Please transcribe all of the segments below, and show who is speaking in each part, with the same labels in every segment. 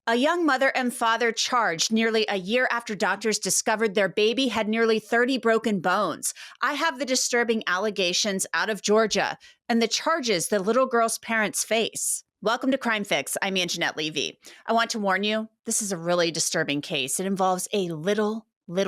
Speaker 1: A young mother and father charged nearly a year after doctors discovered their baby had nearly 30 broken bones. I have the disturbing allegations out of Georgia and the charges the little girl's parents face. Welcome to Crime Fix. I'm Angenette Levy. I want to warn you, this is a really disturbing case. It involves a little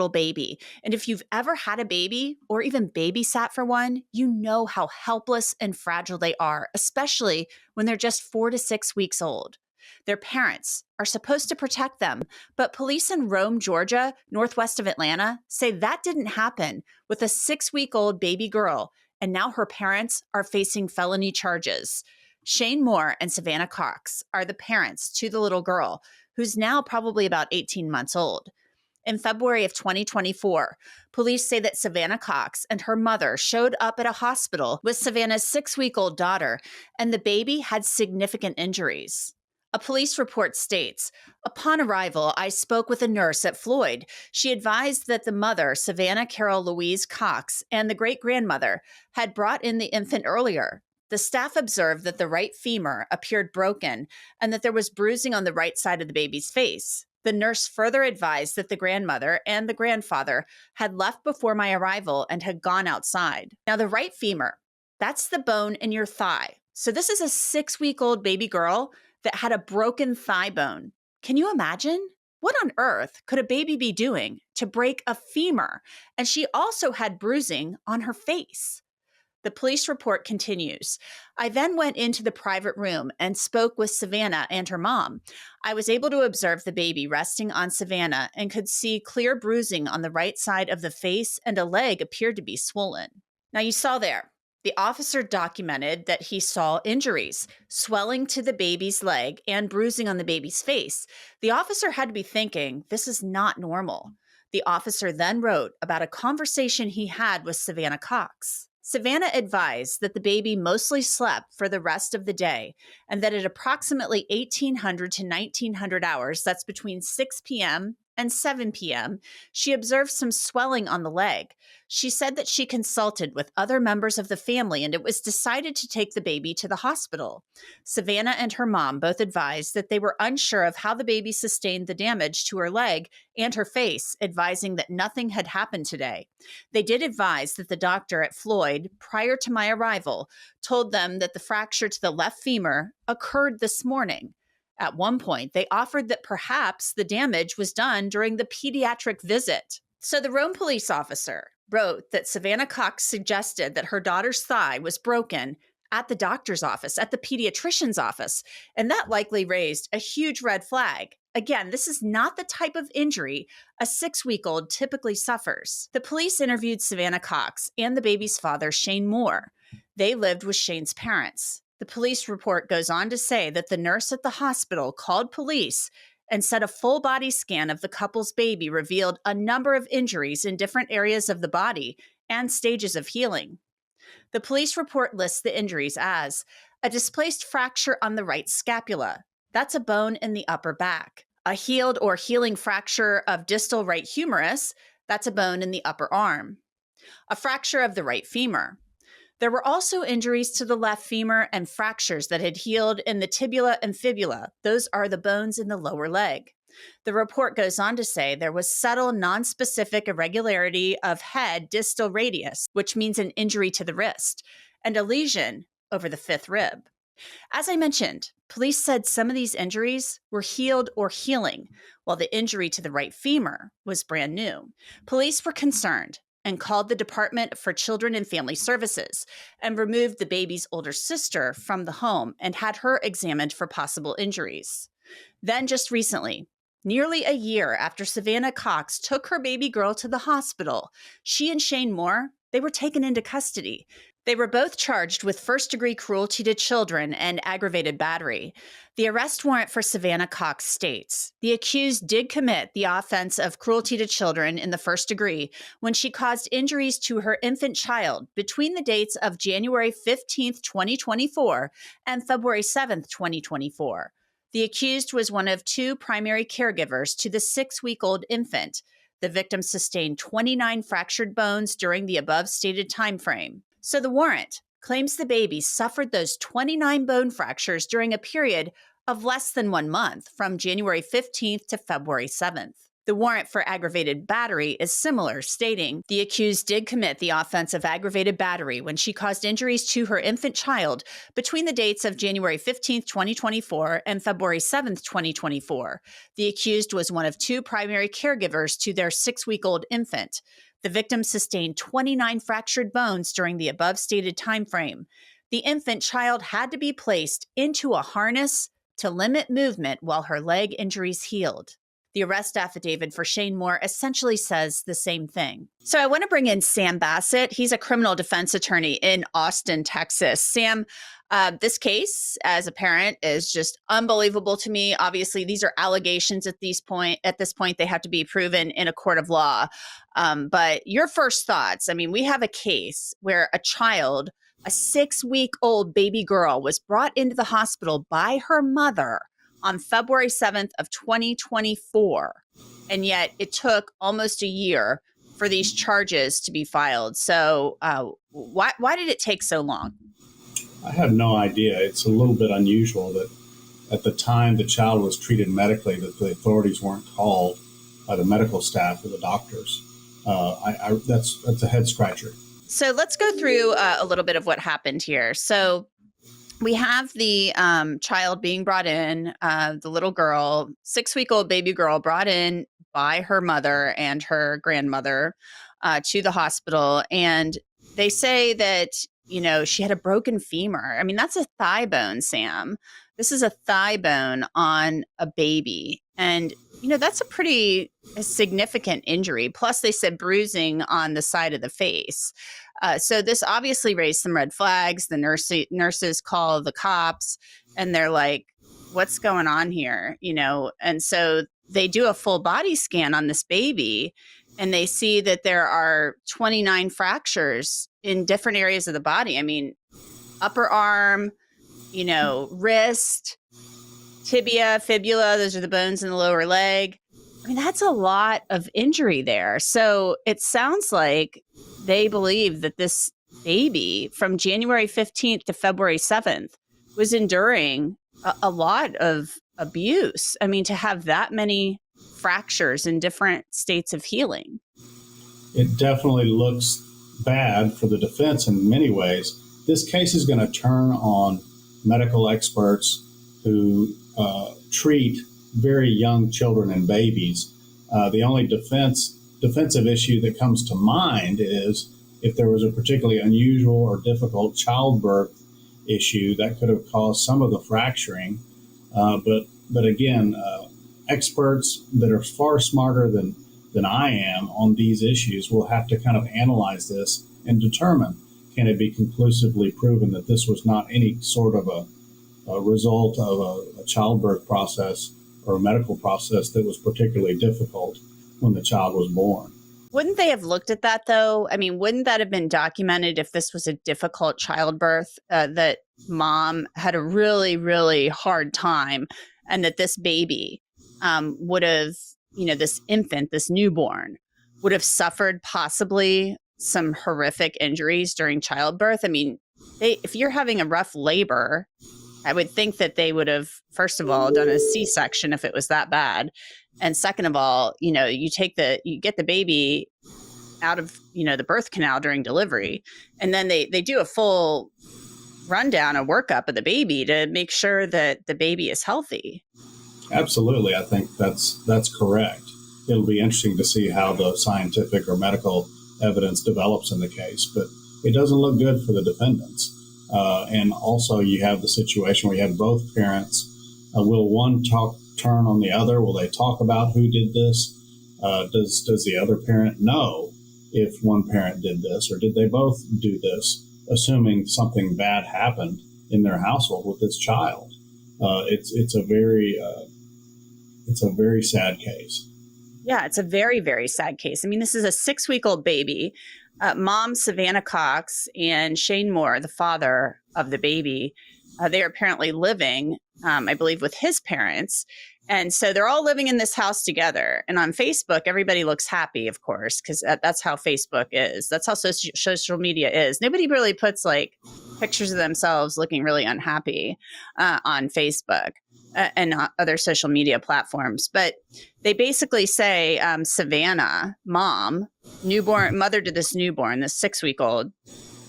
Speaker 1: baby. And if you've ever had a baby or even babysat for one, you know how helpless and fragile they are, especially when they're just 4 to 6 weeks old. Their parents are supposed to protect them, but police in Rome, Georgia, northwest of Atlanta, say that didn't happen with a 6-week-old baby girl, and now her parents are facing felony charges. Shane Moore and Savannah Cox are the parents to the little girl, who's now probably about 18 months old. In February of 2024, police say that Savannah Cox and her mother showed up at a hospital with Savannah's 6-week-old daughter, and the baby had significant injuries. A police report states, upon arrival, I spoke with a nurse at Floyd. She advised that the mother, Savannah Carol Louise Cox, and the great-grandmother had brought in the infant earlier. The staff observed that the right femur appeared broken and that there was bruising on the right side of the baby's face. The nurse further advised that the grandmother and the grandfather had left before my arrival and had gone outside. Now, the right femur, that's the bone in your thigh. So this is a 6-week-old baby girl that had a broken thigh bone. Can you imagine? What on earth could a baby be doing to break a femur? And she also had bruising on her face. The police report continues. I then went into the private room and spoke with Savannah and her mom. I was able to observe the baby resting on Savannah and could see clear bruising on the right side of the face, and a leg appeared to be swollen. Now, you saw there, the officer documented that he saw injuries, swelling to the baby's leg and bruising on the baby's face. The officer had to be thinking, this is not normal. The officer then wrote about a conversation he had with Savannah Cox. Savannah advised that the baby mostly slept for the rest of the day and that at approximately 1800 to 1900 hours, that's between 6 p.m. and 7 p.m., she observed some swelling on the leg. She said that she consulted with other members of the family and it was decided to take the baby to the hospital. Savannah and her mom both advised that they were unsure of how the baby sustained the damage to her leg and her face, advising that nothing had happened today. They did advise that the doctor at Floyd, prior to my arrival, told them that the fracture to the left femur occurred this morning. At one point, they offered that perhaps the damage was done during the pediatric visit. So the Rome police officer wrote that Savannah Cox suggested that her daughter's thigh was broken at the doctor's office, at the pediatrician's office, and that likely raised a huge red flag. Again, this is not the type of injury a 6-week-old typically suffers. The police interviewed Savannah Cox and the baby's father, Shane Moore. They lived with Shane's parents. The police report goes on to say that the nurse at the hospital called police and said a full body scan of the couple's baby revealed a number of injuries in different areas of the body and stages of healing. The police report lists the injuries as a displaced fracture on the right scapula. That's a bone in the upper back. A healed or healing fracture of distal right humerus. That's a bone in the upper arm. A fracture of the right femur. There were also injuries to the left femur and fractures that had healed in the tibia and fibula. Those are the bones in the lower leg. The report goes on to say there was subtle, nonspecific irregularity of head distal radius, which means an injury to the wrist, and a lesion over the 5th rib. As I mentioned, police said some of these injuries were healed or healing, while the injury to the right femur was brand new. Police were concerned and called the Department for Children and Family Services and removed the baby's older sister from the home and had her examined for possible injuries. Then just recently, nearly a year after Savannah Cox took her baby girl to the hospital, she and Shane Moore, they were taken into custody. They were both charged with first-degree cruelty to children and aggravated battery. The arrest warrant for Savannah Cox states, the accused did commit the offense of cruelty to children in the first degree when she caused injuries to her infant child between the dates of January 15, 2024 and February 7, 2024. The accused was one of 2 primary caregivers to the 6-week-old infant. The victim sustained 29 fractured bones during the above stated time frame. So the warrant claims the baby suffered those 29 bone fractures during a period of less than 1 month, from January 15th to February 7th. The warrant for aggravated battery is similar, stating the accused did commit the offense of aggravated battery when she caused injuries to her infant child between the dates of January 15th, 2024 and February 7th, 2024. The accused was one of 2 primary caregivers to their 6-week-old infant. The victim sustained 29 fractured bones during the above stated time frame. The infant child had to be placed into a harness to limit movement while her leg injuries healed. The arrest affidavit for Shane Moore essentially says the same thing. So I want to bring in Sam Bassett. He's a criminal defense attorney in Austin, Texas. Sam, this case, as a parent, is just unbelievable to me. Obviously, these are allegations at this point. They have to be proven in a court of law. But your first thoughts? I mean, we have a case where a child, a 6-week-old baby girl, was brought into the hospital by her mother on February 7th of 2024. And yet it took almost a year for these charges to be filed. So why did it take so long?
Speaker 2: I have no idea. It's a little bit unusual that at the time the child was treated medically, that the authorities weren't called by the medical staff or the doctors. That's a head scratcher.
Speaker 1: So let's go through a little bit of what happened here. So we have the child being brought in, the little girl, 6-week-old baby girl brought in by her mother and her grandmother to the hospital. And they say that, she had a broken femur. I mean, that's a thigh bone, Sam. This is a thigh bone on a baby. And, that's a pretty significant injury. Plus, they said bruising on the side of the face. So this obviously raised some red flags. The nurses call the cops and they're like, what's going on here? And so they do a full body scan on this baby and they see that there are 29 fractures in different areas of the body. I mean, upper arm, wrist, tibia, fibula, those are the bones in the lower leg. I mean, that's a lot of injury there. So it sounds like they believe that this baby from January 15th to February 7th was enduring a lot of abuse. I mean, to have that many fractures in different states of healing.
Speaker 2: It definitely looks bad for the defense in many ways. This case is going to turn on medical experts who treat very young children and babies. The only defensive issue that comes to mind is if there was a particularly unusual or difficult childbirth issue that could have caused some of the fracturing. But again, experts that are far smarter than I am on these issues will have to kind of analyze this and determine, can it be conclusively proven that this was not any sort of a result of a childbirth process or a medical process that was particularly difficult when the child was born.
Speaker 1: Wouldn't they have looked at that, though? I mean, wouldn't that have been documented if this was a difficult childbirth, that mom had a really, really hard time, and that this baby would have, this infant, this newborn, would have suffered possibly some horrific injuries during childbirth? I mean, if you're having a rough labor, I would think that they would have, first of all, done a C-section if it was that bad. And second of all, you get the baby out of, the birth canal during delivery. And then they do a full rundown, a workup of the baby to make sure that the baby is healthy.
Speaker 2: Absolutely. I think that's correct. It'll be interesting to see how the scientific or medical evidence develops in the case, but it doesn't look good for the defendants. And also you have the situation where you have both parents. Will one turn on the other? Will they talk about who did this? Does the other parent know if one parent did this, or did they both do this, assuming something bad happened in their household with this child? It's a very sad case.
Speaker 1: Yeah, it's a very, very sad case. I mean, this is a 6-week-old baby. Mom, Savannah Cox, and Shane Moore, the father of the baby, they are apparently living, I believe, with his parents. And so they're all living in this house together. And on Facebook, everybody looks happy, of course, because that's how Facebook is. That's how social media is. Nobody really puts like pictures of themselves looking really unhappy on Facebook. and other social media platforms. But they basically say Savannah, mom, newborn, mother to this newborn, this 6-week-old,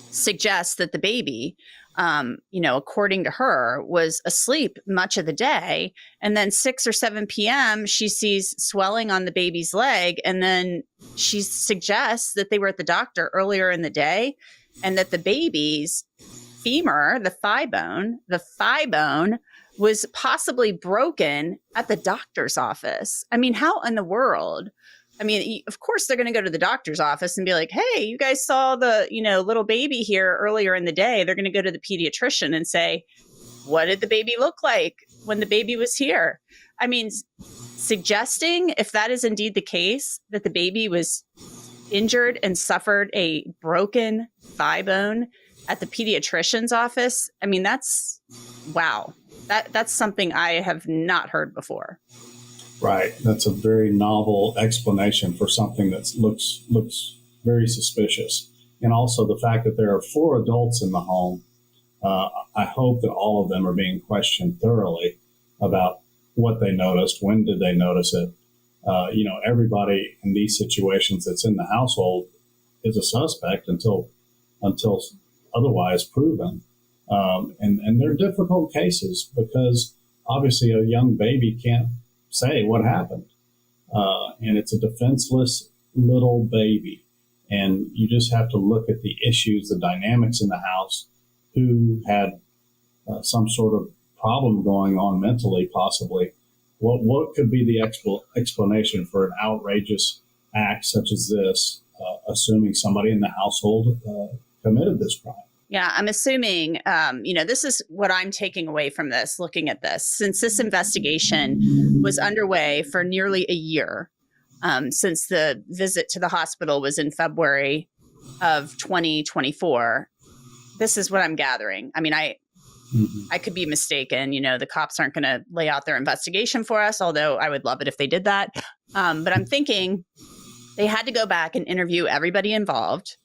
Speaker 1: suggests that the baby, according to her, was asleep much of the day. And then 6 or 7 p.m., she sees swelling on the baby's leg. And then she suggests that they were at the doctor earlier in the day and that the baby's femur, the thigh bone was possibly broken at the doctor's office. I mean, how in the world? I mean, of course, they're going to go to the doctor's office and be like, hey, you guys saw the, little baby here earlier in the day. They're going to go to the pediatrician and say, what did the baby look like when the baby was here? I mean, suggesting, if that is indeed the case, that the baby was injured and suffered a broken thigh bone at the pediatrician's office. I mean, wow. That's something I have not heard before.
Speaker 2: Right. That's a very novel explanation for something that looks very suspicious. And also the fact that there are 4 adults in the home. I hope that all of them are being questioned thoroughly about what they noticed, when did they notice it. Everybody in these situations that's in the household is a suspect until otherwise proven. And they're difficult cases because obviously a young baby can't say what happened. And it's a defenseless little baby. And you just have to look at the issues, the dynamics in the house, who had some sort of problem going on mentally, possibly. What could be the explanation for an outrageous act such as this, assuming somebody in the household committed this crime?
Speaker 1: Yeah, I'm assuming, this is what I'm taking away from this, looking at this. Since this investigation was underway for nearly a year, since the visit to the hospital was in February of 2024, this is what I'm gathering. I mean, I could be mistaken. The cops aren't going to lay out their investigation for us, although I would love it if they did that. But I'm thinking they had to go back and interview everybody involved.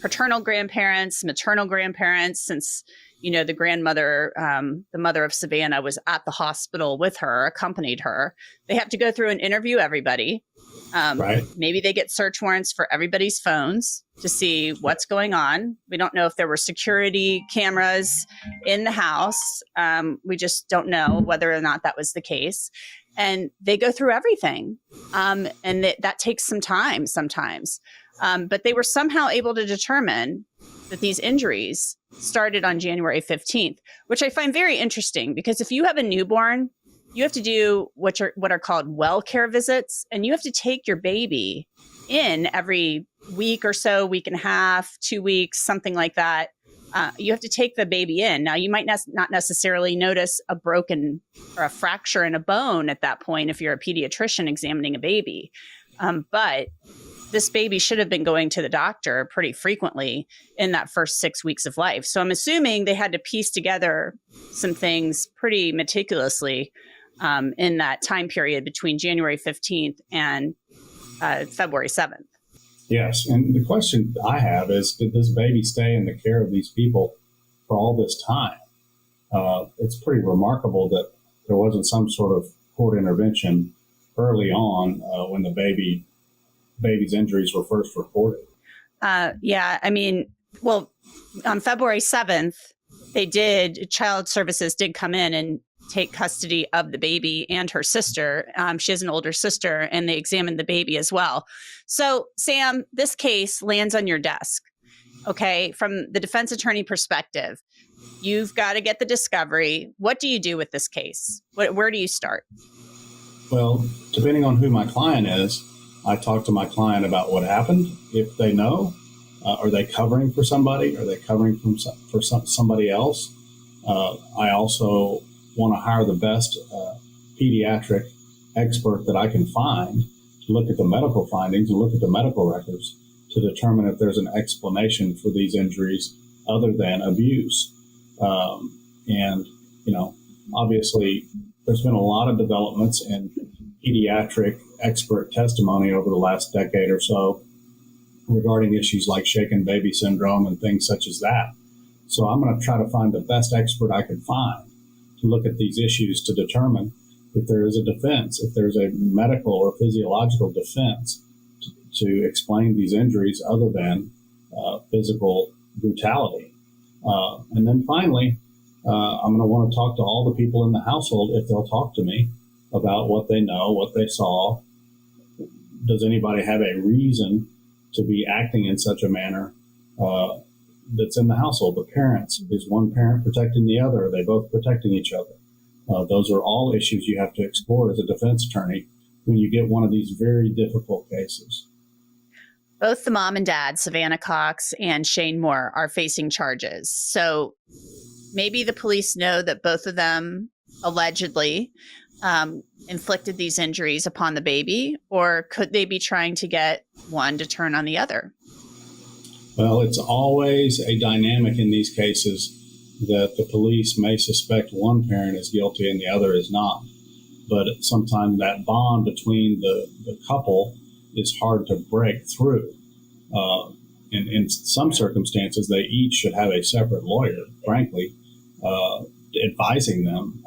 Speaker 1: Paternal grandparents, maternal grandparents, since, the grandmother, the mother of Savannah was at the hospital with her, accompanied her. They have to go through and interview everybody.
Speaker 2: Right.
Speaker 1: Maybe they get search warrants for everybody's phones to see what's going on. We don't know if there were security cameras in the house. We just don't know whether or not that was the case. And they go through everything. And that takes some time sometimes. But they were somehow able to determine that these injuries started on January 15th, which I find very interesting because if you have a newborn, you have to do what are called well care visits, and you have to take your baby in every week or so, week and a half, 2 weeks, something like that. You have to take the baby in. Now, you might not necessarily notice a broken or a fracture in a bone at that point if you're a pediatrician examining a baby. But this baby should have been going to the doctor pretty frequently in that first 6 weeks of life. So I'm assuming they had to piece together some things pretty meticulously in that time period between January 15th and February 7th.
Speaker 2: Yes. And the question I have is, did this baby stay in the care of these people for all this time? It's pretty remarkable that there wasn't some sort of court intervention early on when the baby's injuries were first reported.
Speaker 1: Yeah. I mean, well, on February 7th, Child Services did come in and take custody of the baby and her sister. She has an older sister, and they examined the baby as well. So, Sam, this case lands on your desk. Okay. From the defense attorney perspective, you've got to get the discovery. What do you do with this case? Where do you start? Well,
Speaker 2: depending on who my client is, I talk to my client about what happened. If they know, are they covering for somebody? Are they covering for somebody else? I also want to hire the best pediatric expert that I can find to look at the medical findings and look at the medical records to determine if there's an explanation for these injuries other than abuse. And, obviously there's been a lot of developments in pediatric expert testimony over the last decade or so regarding issues like shaken baby syndrome and things such as that. So I'm going to try to find the best expert I can find look at these issues to determine if there is a defense, if there's a medical or physiological defense to explain these injuries other than physical brutality. And then finally, I'm going to want to talk to all the people in the household if they'll talk to me about what they know, what they saw. Does anybody have a reason to be acting in such a manner that's in the household? The parents, is one parent protecting the other? Are they both protecting each other? Those are all issues you have to explore as a defense attorney when you get one of these very difficult cases.
Speaker 1: Both the mom and dad, Savannah Cox and Shane Moore, are facing charges. So maybe the police know that both of them allegedly inflicted these injuries upon the baby, or could they be trying to get one to turn on the other?
Speaker 2: Well, it's always a dynamic in these cases that the police may suspect one parent is guilty and the other is not. But sometimes that bond between the couple is hard to break through. In some circumstances, they each should have a separate lawyer, frankly, advising them.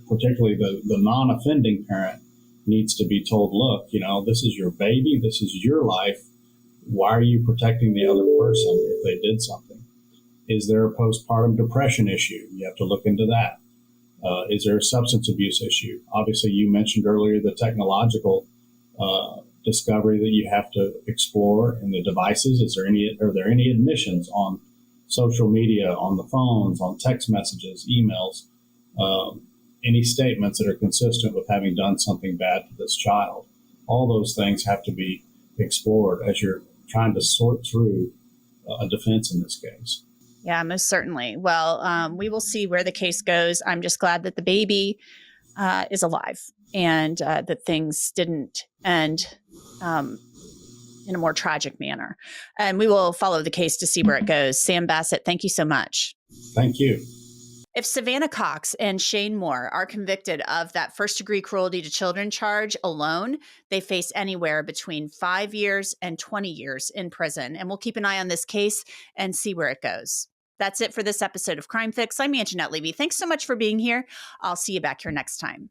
Speaker 2: Particularly the non-offending parent needs to be told, look, this is your baby, this is your life. Why are you protecting the other person if they did something? Is there a postpartum depression issue? You have to look into that. Is there a substance abuse issue? Obviously, you mentioned earlier the technological discovery that you have to explore in the devices. Are there any admissions on social media, on the phones, on text messages, emails, any statements that are consistent with having done something bad to this child? All those things have to be explored as you're trying to sort through a defense in this case.
Speaker 1: Yeah, most certainly. Well, we will see where the case goes. I'm just glad that the baby is alive and that things didn't end in a more tragic manner. And we will follow the case to see where it goes. Sam Bassett, thank you so much.
Speaker 2: Thank you.
Speaker 1: If Savannah Cox and Shane Moore are convicted of that first-degree cruelty to children charge alone, they face anywhere between 5 years and 20 years in prison. And we'll keep an eye on this case and see where it goes. That's it for this episode of Crime Fix. I'm Angenette Levy. Thanks so much for being here. I'll see you back here next time.